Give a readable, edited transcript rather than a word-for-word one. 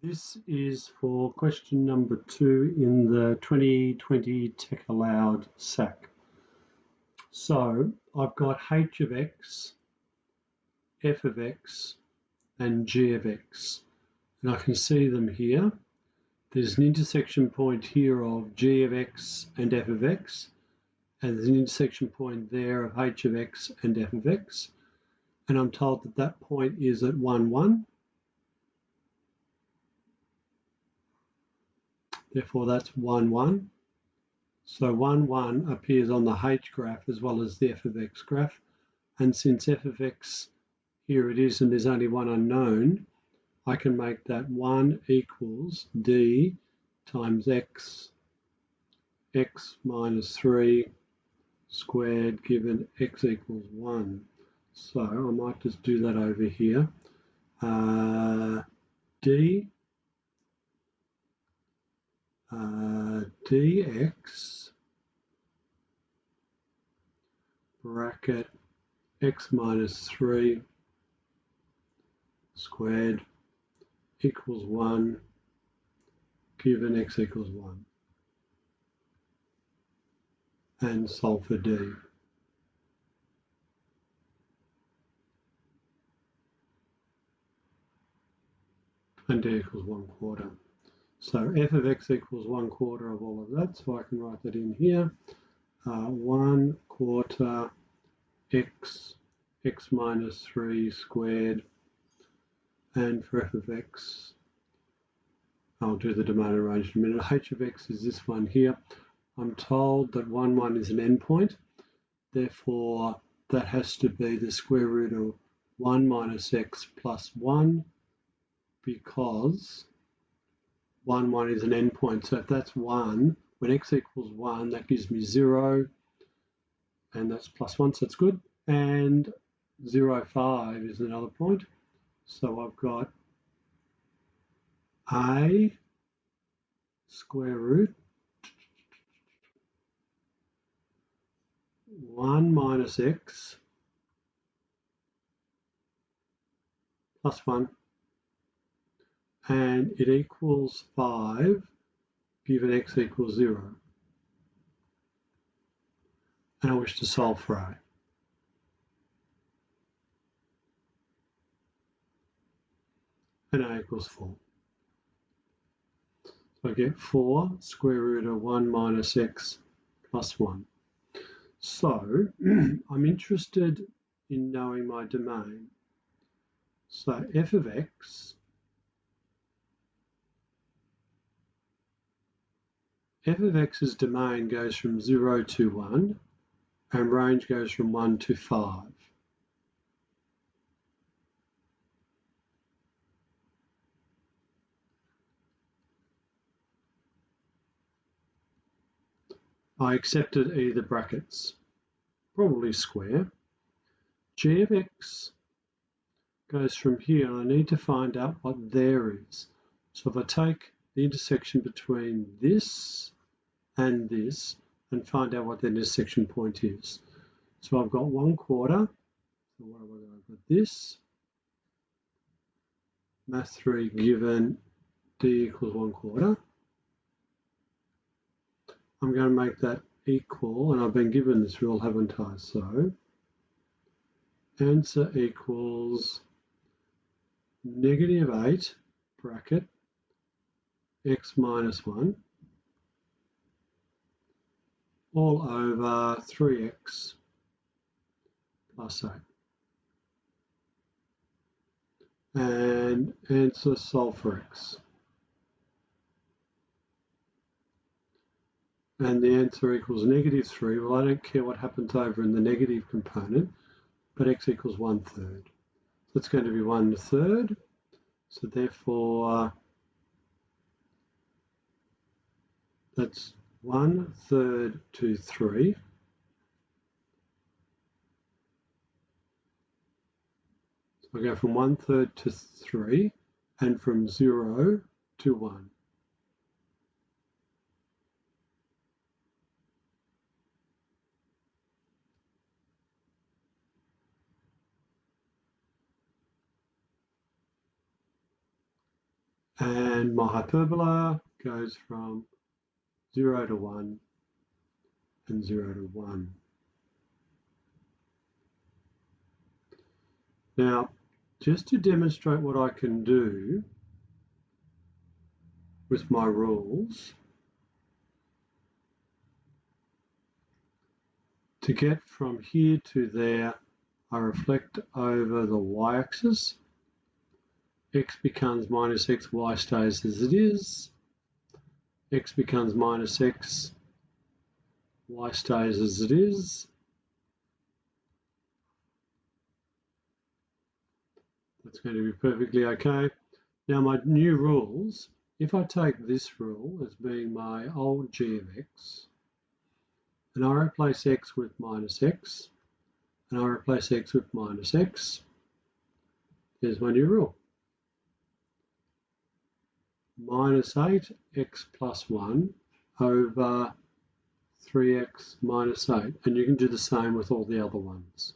This is for question number 2 in the 2020 Tech Aloud SAC. So I've got h of x, f of x, and g of x. And I can see them here. There's an intersection point here of g of x and f of x. And there's an intersection point there of h of x and f of x. And I'm told that that point is at 1, 1. Therefore, that's 1, 1. So 1, 1 appears on the h graph as well as the f of x graph. And since f of x, here it is, and there's only one unknown, I can make that 1 equals d times x minus 3 squared given x equals 1. So I might just do that over here. Dx bracket x minus 3 squared equals 1 given x equals 1. And solve for d. And d equals 1/4. So f of x equals 1/4 of all of that. So I can write that in here. 1/4 x minus 3 squared. And for f of x, I'll do the domain arranged in a minute. H of x is this one here. I'm told that 1, 1 is an endpoint. Therefore, that has to be the square root of 1 minus x plus 1, because 1, 1 is an endpoint. So if that's 1, when x equals 1, that gives me 0, and that's plus 1, so that's good. And 0, 5 is another point. So I've got a square root 1 minus x plus 1, and it equals 5 given x equals 0. And I wish to solve for a. And a equals 4. So I get 4 square root of 1 minus x plus 1. So I'm interested in knowing my domain. So f of x's domain goes from 0 to 1, and range goes from 1 to 5. I accepted either brackets, probably square. G of x goes from here, and I need to find out what there is. So if I take the intersection between this and this and find out what the intersection point is. So I've got 1/4. So what have I got? I've got this. Math 3 given d equals 1/4. I'm going to make that equal, and I've been given this rule, haven't I? So answer equals -8 bracket x minus 1 all over 3x plus 8. And answer solve for x. And the answer equals -3. Well, I don't care what happens over in the negative component, but x equals 1/3. So it's going to be 1/3. So therefore, that's 1/3 to 3. So I go from 1/3 to 3, and from 0 to 1. And my hyperbola goes from 0 to 1 and 0 to 1. Now, just to demonstrate what I can do with my rules, to get from here to there, I reflect over the y-axis. X becomes minus x, y stays as it is. X becomes minus x, y stays as it is. That's going to be perfectly okay. Now my new rules, if I take this rule as being my old g of x, and I replace x with minus x, and I replace x with minus x, there's my new rule. Minus 8x plus 1 over 3x minus 8. And you can do the same with all the other ones.